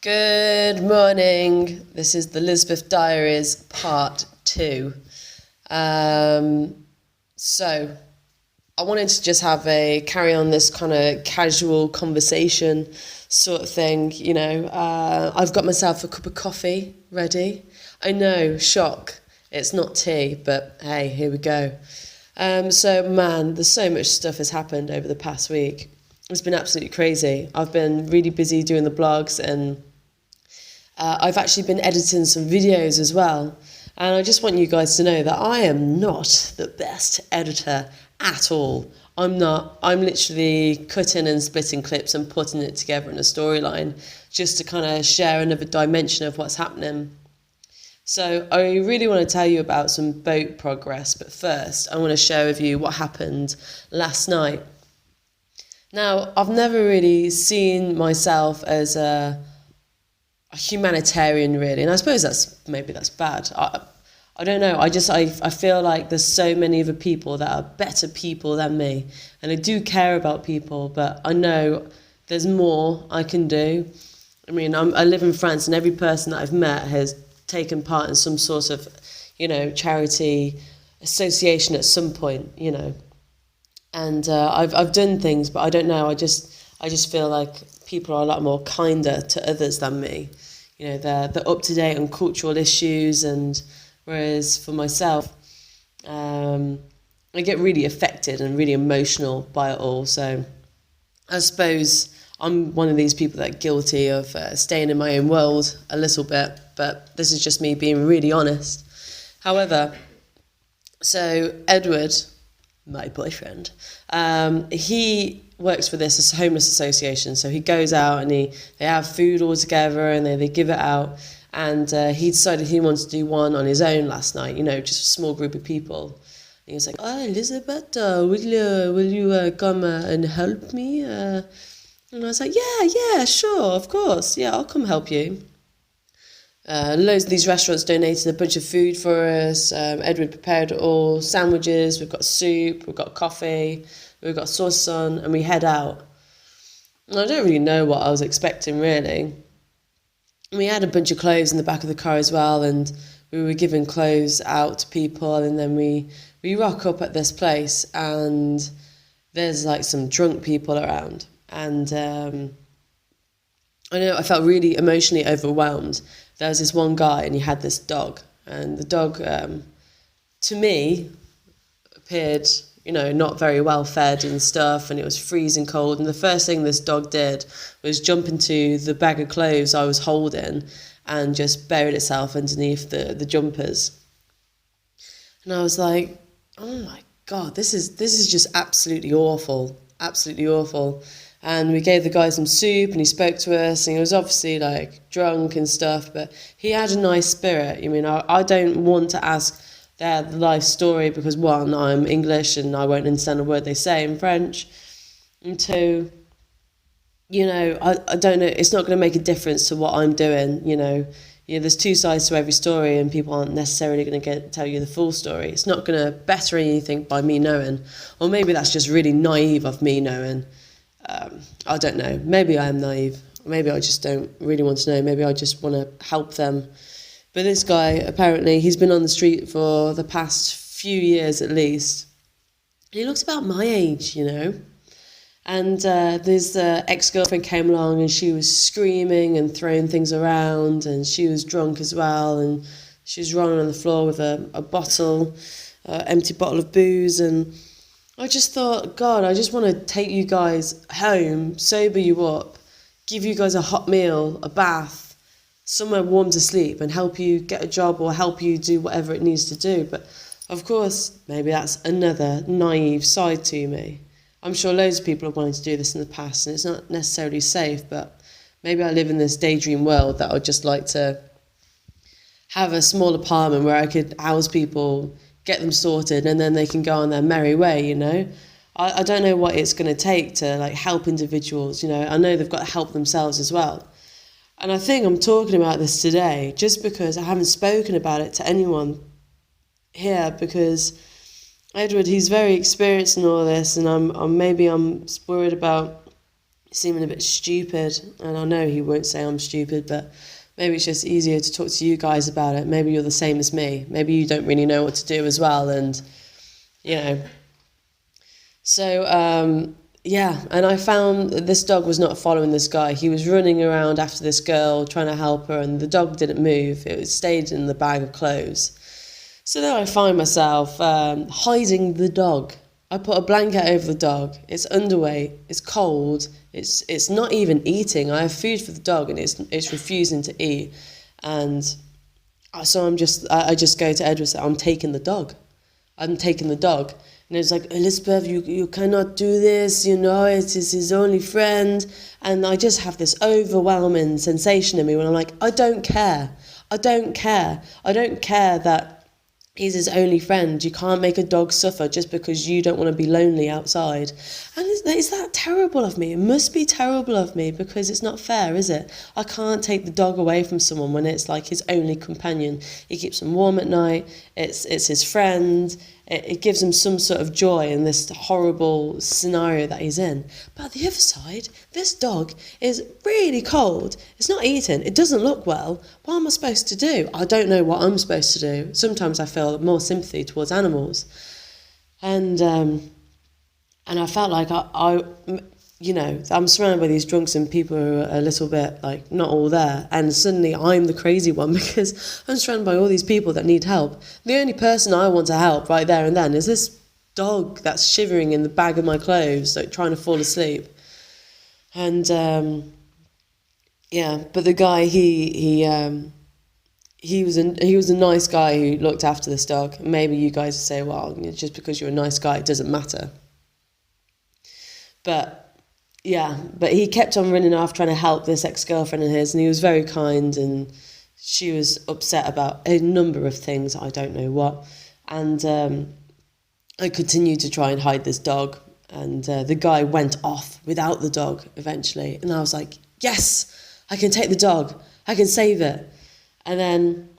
Good morning. This is the Lizbef Diaries Part 2. So I wanted to just have a carry on this kind of casual conversation sort of thing, I've got myself a cup of coffee ready. I know, shock, it's not tea, but hey, here we go. There's so much stuff has happened over the past week. It's been absolutely crazy. I've been really busy doing the blogs and I've actually been editing some videos as well. And I just want you guys to know that I am not the best editor at all. I'm not. I'm literally cutting and splitting clips and putting it together in a storyline just to kind of share another dimension of what's happening. So I really want to tell you about some boat progress, but first I want to share with you what happened last night. Now, I've never really seen myself as a humanitarian, really, and I suppose that's bad. I don't know. I feel like there's so many other people that are better people than me, and I do care about people, but I know there's more I can do. I mean, I live in France, and every person that I've met has taken part in some sort of, charity association at some point, and I've done things, but I don't know. I just feel like people are a lot more kinder to others than me. They're up to date on cultural issues, and whereas for myself, I get really affected and really emotional by it all. So I suppose I'm one of these people that are guilty of staying in my own world a little bit, but this is just me being really honest. However, so Edward, my boyfriend, he works for this homeless association. So he goes out and they have food all together and they give it out. And he decided he wanted to do one on his own last night, just a small group of people. And he was like, "Oh, Elizabeth, will you come and help me?" And I was like, yeah, sure, of course. Yeah, I'll come help you. Loads of these restaurants donated a bunch of food for us. Edward prepared all sandwiches. We've got soup, we've got coffee, we've got sauce on, and we head out. And I don't really know what I was expecting, really. We had a bunch of clothes in the back of the car as well, and we were giving clothes out to people, and then we rock up at this place, and there's like some drunk people around, and I know I felt really emotionally overwhelmed. There was this one guy, and he had this dog, and the dog, to me, appeared, not very well fed and stuff, and it was freezing cold. And the first thing this dog did was jump into the bag of clothes I was holding and just buried itself underneath the jumpers. And I was like, oh my God, this is just absolutely awful, absolutely awful. And we gave the guy some soup and he spoke to us, and he was obviously like drunk and stuff, but he had a nice spirit. I mean, I don't want to ask their life story because, one, I'm English and I won't understand a word they say in French, and two, I don't know, it's not going to make a difference to what I'm doing. There's two sides to every story, and people aren't necessarily going to tell you the full story. It's not going to better anything by me knowing, or maybe that's just really naive of me knowing. I don't know, maybe I am naive, maybe I just don't really want to know, maybe I just want to help them. But this guy, apparently, he's been on the street for the past few years at least. He looks about my age, And this ex-girlfriend came along, and she was screaming and throwing things around, and she was drunk as well, and she was rolling on the floor with a empty bottle of booze. And I just thought, God, I just want to take you guys home, sober you up, give you guys a hot meal, a bath, somewhere warm to sleep, and help you get a job or help you do whatever it needs to do. But of course, maybe that's another naive side to me. I'm sure loads of people have wanted to do this in the past, and it's not necessarily safe, but maybe I live in this daydream world that I'd just like to have a small apartment where I could house people, get them sorted, and then they can go on their merry way, I don't know what it's going to take to help individuals, I know they've got to help themselves as well. And I think I'm talking about this today just because I haven't spoken about it to anyone here, because Edward, he's very experienced in all this, and I'm worried about seeming a bit stupid. And I know he won't say I'm stupid, but maybe it's just easier to talk to you guys about it. Maybe you're the same as me. Maybe you don't really know what to do as well. And, you know, so, yeah, and I found that this dog was not following this guy. He was running around after this girl, trying to help her, and the dog didn't move. It stayed in the bag of clothes. So then I find myself hiding the dog. I put a blanket over the dog. It's underweight. It's cold. It's not even eating. I have food for the dog, and it's refusing to eat. And so I just go to Edward and say, I'm taking the dog. I'm taking the dog. And it's like, Lizbef, you cannot do this, you know, it is his only friend. And I just have this overwhelming sensation in me when I'm like, I don't care. I don't care. I don't care that he's his only friend. You can't make a dog suffer just because you don't want to be lonely outside. And is that terrible of me? It must be terrible of me, because it's not fair, is it? I can't take the dog away from someone when it's like his only companion. He keeps him warm at night. It's his friend. It gives him some sort of joy in this horrible scenario that he's in. But on the other side, this dog is really cold. It's not eating. It doesn't look well. What am I supposed to do? I don't know what I'm supposed to do. Sometimes I feel more sympathy towards animals. And I felt like I you know, I'm surrounded by these drunks and people who are a little bit, like, not all there. And suddenly I'm the crazy one because I'm surrounded by all these people that need help. The only person I want to help right there and then is this dog that's shivering in the bag of my clothes, like, trying to fall asleep. And, yeah, but the guy, he was a nice guy who looked after this dog. Maybe you guys say, well, just because you're a nice guy, it doesn't matter. But yeah, but he kept on running off trying to help this ex-girlfriend of his, and he was very kind, and she was upset about a number of things, I don't know what. And I continued to try and hide this dog, and the guy went off without the dog eventually. And I was like, yes, I can take the dog, I can save it. And then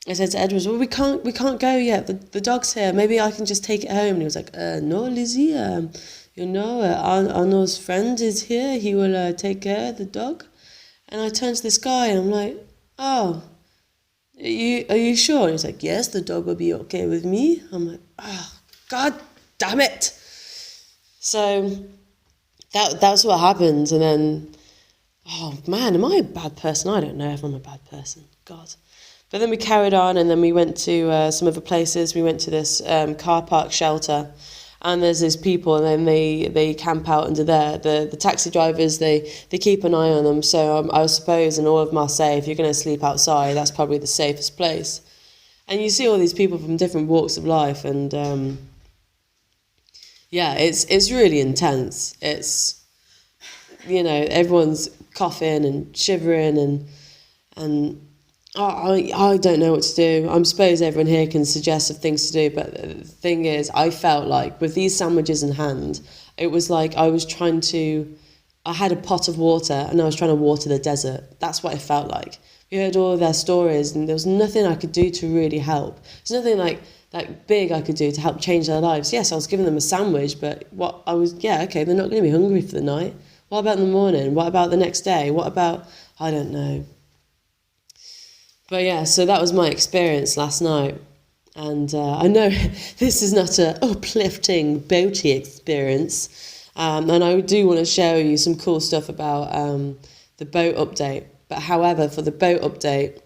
I said to Edward, well, we can't go yet, the dog's here, maybe I can just take it home. And he was like, no, Lizzie, you know, Arnold's friend is here. He will take care of the dog. And I turned to this guy and I'm like, oh, are you sure? And he's like, yes, the dog will be okay with me. I'm like, oh, God damn it. So that's what happened. And then, oh man, am I a bad person? I don't know if I'm a bad person. God. But then we carried on, and then we went to some other places. We went to this car park shelter. And there's these people, and then they camp out under there. The taxi drivers, they keep an eye on them. So I suppose in all of Marseille, if you're going to sleep outside, that's probably the safest place. And you see all these people from different walks of life, and yeah, it's really intense. It's, you know, everyone's coughing and shivering, and I don't know what to do. I suppose everyone here can suggest of things to do, but the thing is, I felt like with these sandwiches in hand, it was like I had a pot of water and I was trying to water the desert. That's what it felt like. We heard all of their stories, and there was nothing I could do to really help. There's nothing like big I could do to help change their lives. Yes, I was giving them a sandwich, but okay, they're not going to be hungry for the night. What about in the morning? What about the next day? What about, I don't know. But yeah, so that was my experience last night. And I know this is not an uplifting boaty experience. And I do want to share with you some cool stuff about the boat update. But however, for the boat update,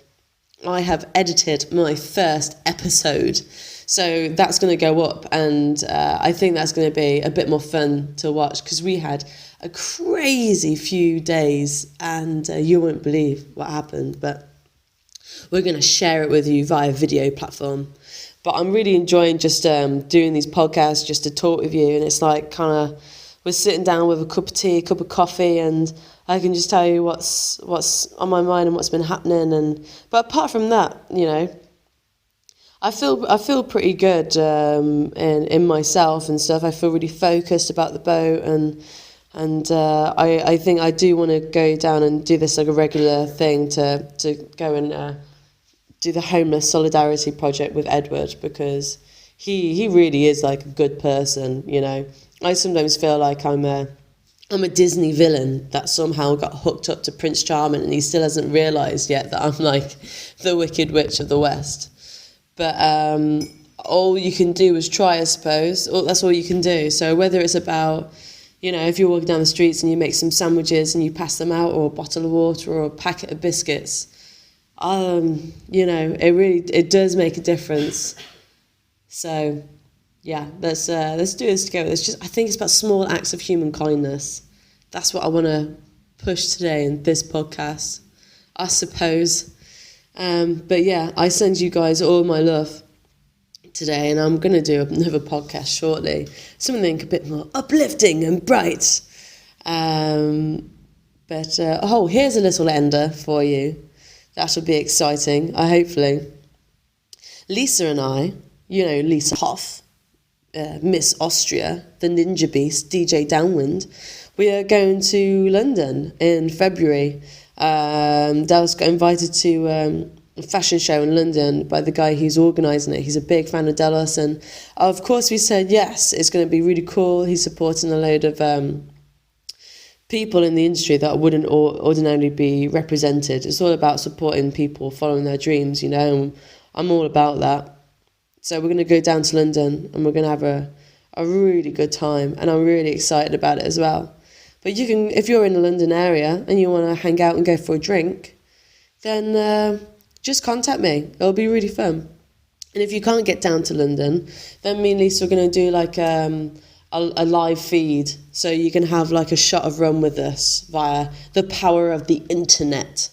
I have edited my first episode. So that's going to go up. And I think that's going to be a bit more fun to watch, because we had a crazy few days, and you won't believe what happened. But we're going to share it with you via video platform. But I'm really enjoying just doing these podcasts just to talk with you. And it's like kind of, we're sitting down with a cup of tea, a cup of coffee, and I can just tell you what's on my mind and what's been happening. But apart from that, you know, I feel pretty good in myself and stuff. I feel really focused about the boat, and I think I do want to go down and do this like a regular thing to go and do the homeless solidarity project with Edward, because he really is like a good person, you know. I sometimes feel like I'm I'm a Disney villain that somehow got hooked up to Prince Charming, and he still hasn't realised yet that I'm like the Wicked Witch of the West. But all you can do is try, I suppose. That's all you can do. So whether it's about, if you're walking down the streets and you make some sandwiches and you pass them out, or a bottle of water or a packet of biscuits, it does make a difference. So, yeah, let's do this together. I think it's about small acts of human kindness. That's what I want to push today in this podcast, I suppose. But yeah, I send you guys all my love today, and I'm going to do another podcast shortly, something a bit more uplifting and bright. Here's a little ender for you. That'll be exciting, hopefully. Lisa and I, Lisa Hoff, Miss Austria, the Ninja Beast, DJ Downwind, we are going to London in February. Dallas got invited to a fashion show in London by the guy who's organising it. He's a big fan of Dallas, and of course we said yes, it's going to be really cool. He's supporting a load of people in the industry that wouldn't ordinarily be represented. It's all about supporting people following their dreams, and I'm all about that. So we're going to go down to London, and we're going to have a really good time, and I'm really excited about it as well. But you can, if you're in the London area and you want to hang out and go for a drink, then just contact me. It'll be really fun. And if you can't get down to London, then me and Lisa are going to do like a live feed, so you can have like a shot of rum with us via the power of the internet.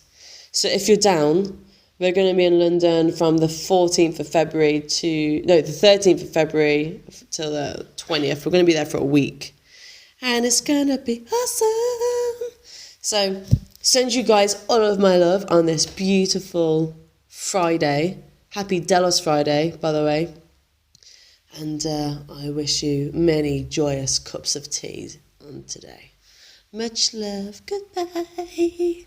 So if you're down, we're going to be in London from the 14th of February the 13th of February till the 20th. We're going to be there for a week. And it's going to be awesome. So send you guys all of my love on this beautiful Friday. Happy Delos Friday, by the way. And I wish you many joyous cups of tea on today. Much love. Goodbye.